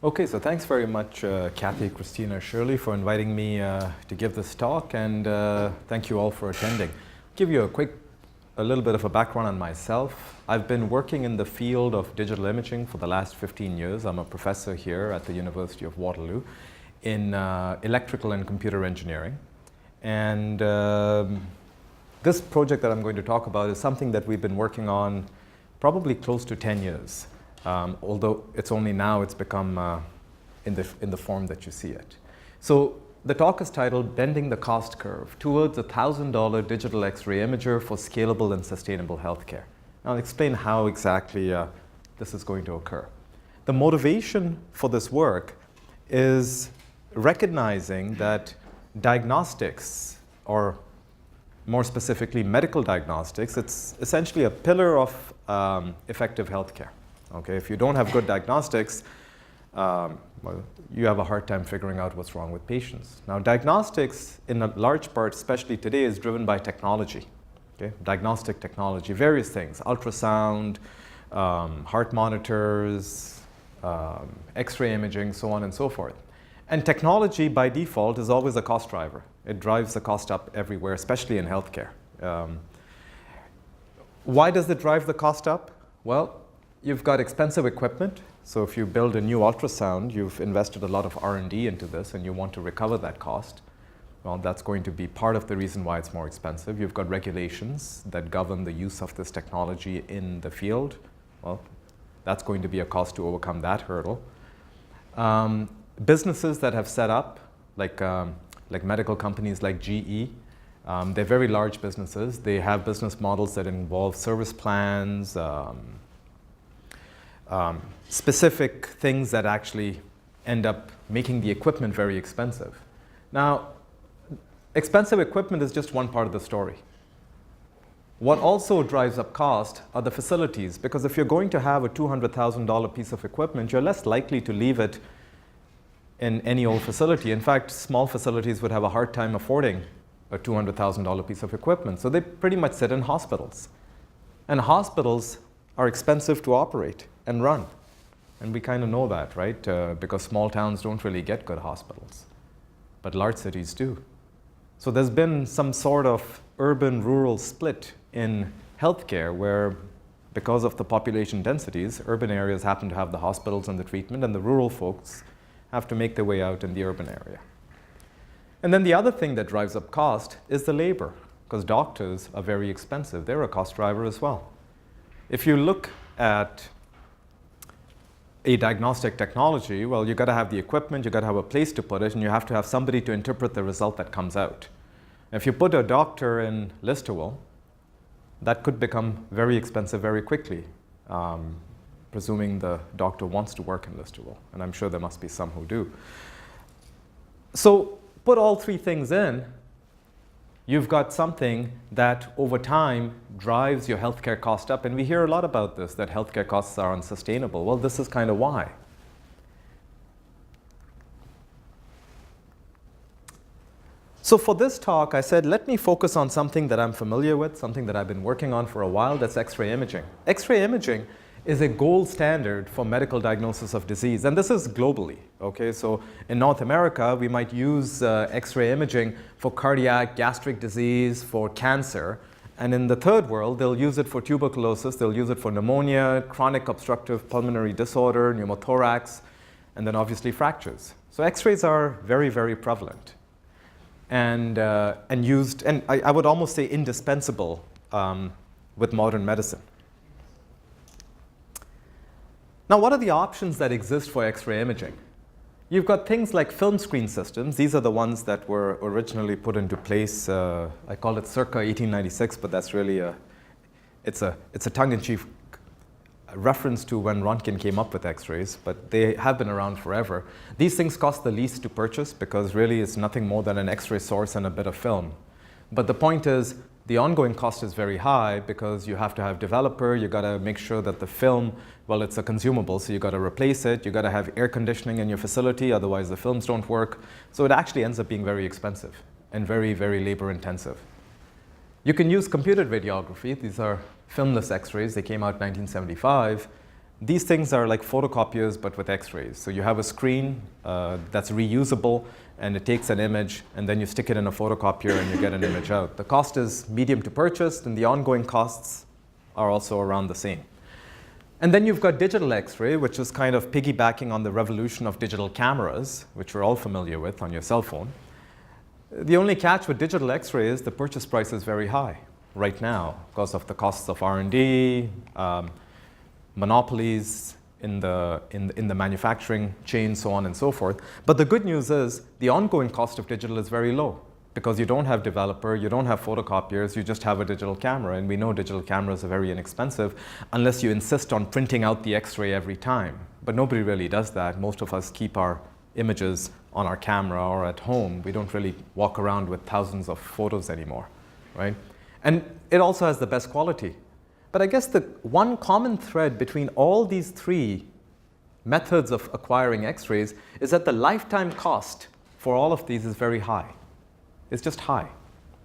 Okay, so thanks very much, Kathy, Christina, Shirley, for inviting me to give this talk, and thank you all for attending. Give you a little bit of a background on myself. I've been working in the field of digital imaging for the last 15 years. I'm a professor here at the University of Waterloo in electrical and computer engineering. And this project that I'm going to talk about is something that we've been working on probably close to 10 years. Although it's only now it's become in the form that you see it. So the talk is titled Bending the Cost Curve Towards a $1,000 Digital X-ray Imager for Scalable and Sustainable Healthcare. Now I'll explain how exactly this is going to occur. The motivation for this work is recognizing that diagnostics, or more specifically medical diagnostics, it's essentially a pillar of effective healthcare. Okay, if you don't have good diagnostics, well, you have a hard time figuring out what's wrong with patients. Now, diagnostics, in a large part, especially today, is driven by technology. Okay, diagnostic technology, various things: ultrasound, heart monitors, X-ray imaging, so on and so forth. And technology, by default, is always a cost driver. It drives the cost up everywhere, especially in healthcare. Why does it drive the cost up? Well, you've got expensive equipment. So if you build a new ultrasound, you've invested a lot of R&D into this and you want to recover that cost. Well, that's going to be part of the reason why it's more expensive. You've got regulations that govern the use of this technology in the field. Well, that's going to be a cost to overcome that hurdle. Businesses that have set up, like medical companies like GE, they're very large businesses. They have business models that involve service plans, specific things that actually end up making the equipment very expensive. Now, expensive equipment is just one part of the story. What also drives up cost are the facilities, because if you're going to have a $200,000 piece of equipment, you're less likely to leave it in any old facility. In fact, small facilities would have a hard time affording a $200,000 piece of equipment, so they pretty much sit in hospitals. And hospitals are expensive to operate and run. And we kind of know that, right? Because small towns don't really get good hospitals, but large cities do. So there's been some sort of urban-rural split in healthcare where, because of the population densities, urban areas happen to have the hospitals and the treatment, and the rural folks have to make their way out in the urban area. And then the other thing that drives up cost is the labor, because doctors are very expensive. They're a cost driver as well. If you look at a diagnostic technology, well, you've got to have the equipment, you've got to have a place to put it, and you have to have somebody to interpret the result that comes out. If you put a doctor in Listowel, that could become very expensive very quickly, presuming the doctor wants to work in Listowel, and I'm sure there must be some who do. So put all three things in, you've got something that over time drives your healthcare cost up. And we hear a lot about this, that healthcare costs are unsustainable. Well, this is kind of why. So for this talk, I said, let me focus on something that I'm familiar with, something that I've been working on for a while, that's X-ray imaging. X-ray imaging is a gold standard for medical diagnosis of disease, and this is globally. Okay, so in North America, we might use X-ray imaging for cardiac, gastric disease, for cancer, and in the third world, they'll use it for tuberculosis, they'll use it for pneumonia, chronic obstructive pulmonary disorder, pneumothorax, and then obviously fractures. So X-rays are very, very prevalent and used, and I would almost say indispensable with modern medicine. Now, what are the options that exist for X-ray imaging? You've got things like film screen systems. These are the ones that were originally put into place. I call it circa 1896, but that's really it's a tongue-in-cheek reference to when Röntgen came up with X-rays, but they have been around forever. These things cost the least to purchase because really it's nothing more than an X-ray source and a bit of film. But the point is, the ongoing cost is very high because you have to have developer, you got to make sure that the film, well, it's a consumable, so you got to replace it, you got to have air conditioning in your facility, otherwise the films don't work. So it actually ends up being very expensive and very, very labor intensive. You can use computed radiography. These are filmless X-rays. They came out in 1975. These things are like photocopiers, but with X-rays. So you have a screen that's reusable, and it takes an image, and then you stick it in a photocopier, and you get an image out. The cost is medium to purchase, and the ongoing costs are also around the same. And then you've got digital X-ray, which is kind of piggybacking on the revolution of digital cameras, which we're all familiar with on your cell phone. The only catch with digital X-ray is the purchase price is very high right now because of the costs of R&D, monopolies in the manufacturing chain, so on and so forth. But the good news is the ongoing cost of digital is very low because you don't have developer, you don't have photocopiers, you just have a digital camera. And we know digital cameras are very inexpensive unless you insist on printing out the X-ray every time. But nobody really does that. Most of us keep our images on our camera or at home. We don't really walk around with thousands of photos anymore, right? And it also has the best quality. But I guess the one common thread between all these three methods of acquiring X-rays is that the lifetime cost for all of these is very high. It's just high.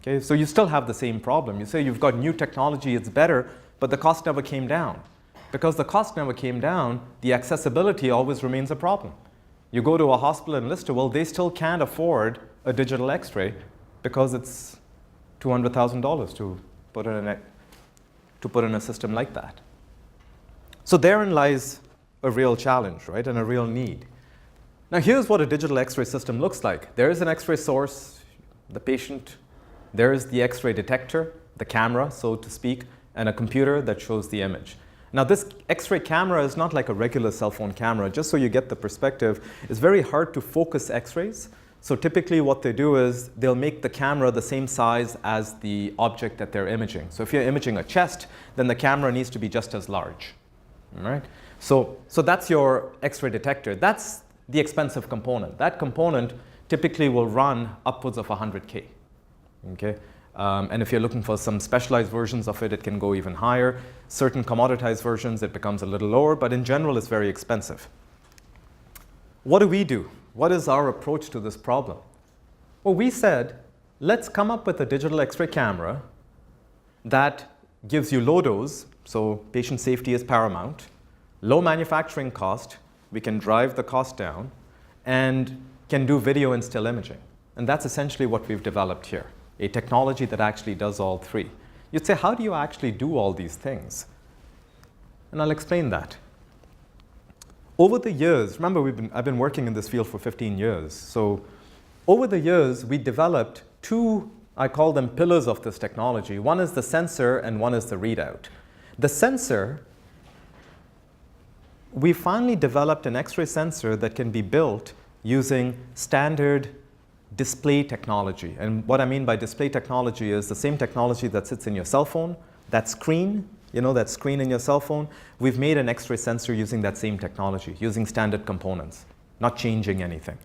Okay? So you still have the same problem. You say you've got new technology, it's better, but the cost never came down. Because the cost never came down, the accessibility always remains a problem. You go to a hospital in Lister, well, they still can't afford a digital X-ray because it's $200,000 to put in a system like that. So therein lies a real challenge, right, and a real need. Now here's what a digital X-ray system looks like. There is an X-ray source, the patient, there is the X-ray detector, the camera, so to speak, and a computer that shows the image. Now this X-ray camera is not like a regular cell phone camera. Just so you get the perspective, it's very hard to focus X-rays. So typically what they do is they'll make the camera the same size as the object that they're imaging. So if you're imaging a chest, then the camera needs to be just as large. All right? So that's your X-ray detector. That's the expensive component. That component typically will run upwards of $100K. Okay? And if you're looking for some specialized versions of it, it can go even higher. Certain commoditized versions, it becomes a little lower, but in general, it's very expensive. What do? What is our approach to this problem? Well, we said, let's come up with a digital X-ray camera that gives you low dose, so patient safety is paramount, low manufacturing cost, we can drive the cost down, and can do video and still imaging. And that's essentially what we've developed here, a technology that actually does all three. You'd say, how do you actually do all these things? And I'll explain that. Over the years, remember I've been working in this field for 15 years. So over the years, we developed two, I call them pillars of this technology. One is the sensor and one is the readout. The sensor, we finally developed an X-ray sensor that can be built using standard display technology. And what I mean by display technology is the same technology that sits in your cell phone, that screen, that screen in your cell phone. We've made an X-ray sensor using that same technology, using standard components, not changing anything.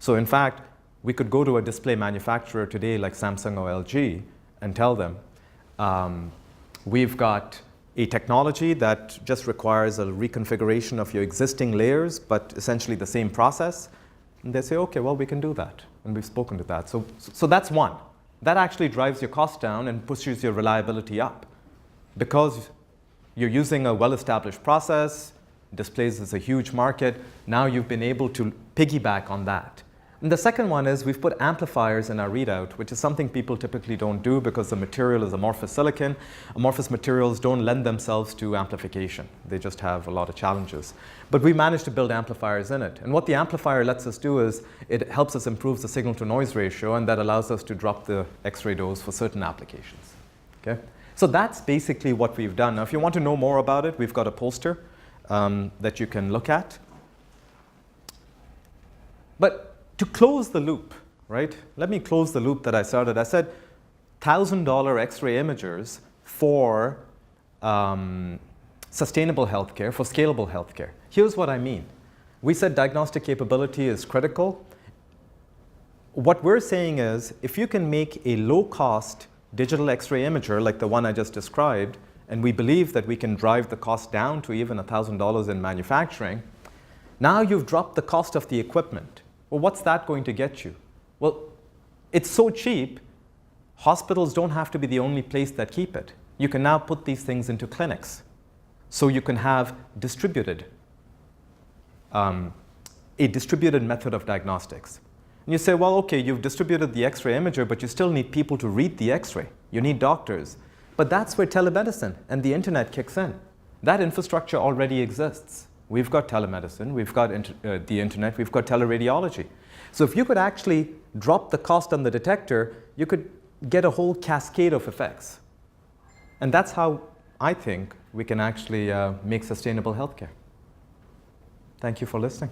So in fact, we could go to a display manufacturer today like Samsung or LG and tell them, we've got a technology that just requires a reconfiguration of your existing layers, but essentially the same process. And they say, okay, well, we can do that. And we've spoken to that. So that's one. That actually drives your cost down and pushes your reliability up. Because you're using a well-established process, displays is a huge market, now you've been able to piggyback on that. And the second one is we've put amplifiers in our readout, which is something people typically don't do because the material is amorphous silicon. Amorphous materials don't lend themselves to amplification. They just have a lot of challenges. But we managed to build amplifiers in it. And what the amplifier lets us do is it helps us improve the signal-to-noise ratio, and that allows us to drop the X-ray dose for certain applications. Okay? So that's basically what we've done. Now, if you want to know more about it, we've got a poster that you can look at. But to close the loop, right? Let me close the loop that I started. I said $1,000 X-ray imagers for sustainable healthcare, for scalable healthcare. Here's what I mean. We said diagnostic capability is critical. What we're saying is if you can make a low-cost digital X-ray imager like the one I just described, and we believe that we can drive the cost down to even $1,000 in manufacturing, now you've dropped the cost of the equipment. Well, what's that going to get you? Well, it's so cheap, hospitals don't have to be the only place that keep it. You can now put these things into clinics. So you can have a distributed method of diagnostics. And you say, well, okay, you've distributed the X-ray imager, but you still need people to read the X-ray. You need doctors. But that's where telemedicine and the internet kicks in. That infrastructure already exists. We've got telemedicine, we've got the internet, we've got teleradiology. So if you could actually drop the cost on the detector, you could get a whole cascade of effects. And that's how I think we can actually make sustainable healthcare. Thank you for listening.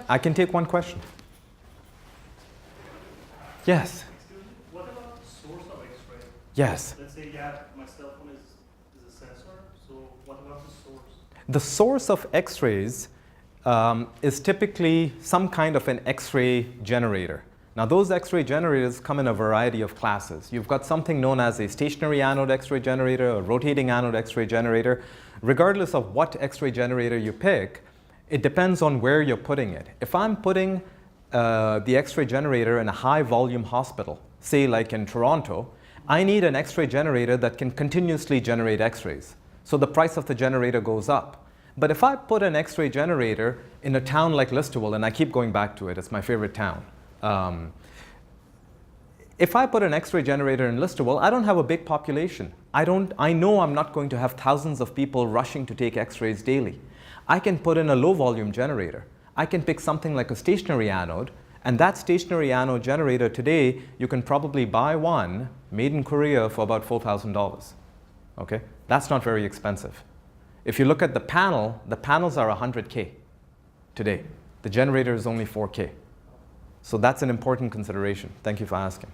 I can take one question. Yes. Excuse me, what about the source of X-ray? Yes. Let's say, yeah, my cell phone is a sensor, so what about the source? The source of X-rays is typically some kind of an X-ray generator. Now, those X-ray generators come in a variety of classes. You've got something known as a stationary anode X-ray generator, a rotating anode X-ray generator. Regardless of what X-ray generator you pick, it depends on where you're putting it. If I'm putting the X-ray generator in a high volume hospital, say like in Toronto, I need an X-ray generator that can continuously generate X-rays. So the price of the generator goes up. But if I put an X-ray generator in a town like Listowel, and I keep going back to it, it's my favorite town. If I put an X-ray generator in Listowel, I don't have a big population. I know I'm not going to have thousands of people rushing to take X-rays daily. I can put in a low volume generator. I can pick something like a stationary anode, and that stationary anode generator today, you can probably buy one made in Korea for about $4,000. Okay? That's not very expensive. If you look at the panels are 100K today. The generator is only 4K. So that's an important consideration. Thank you for asking.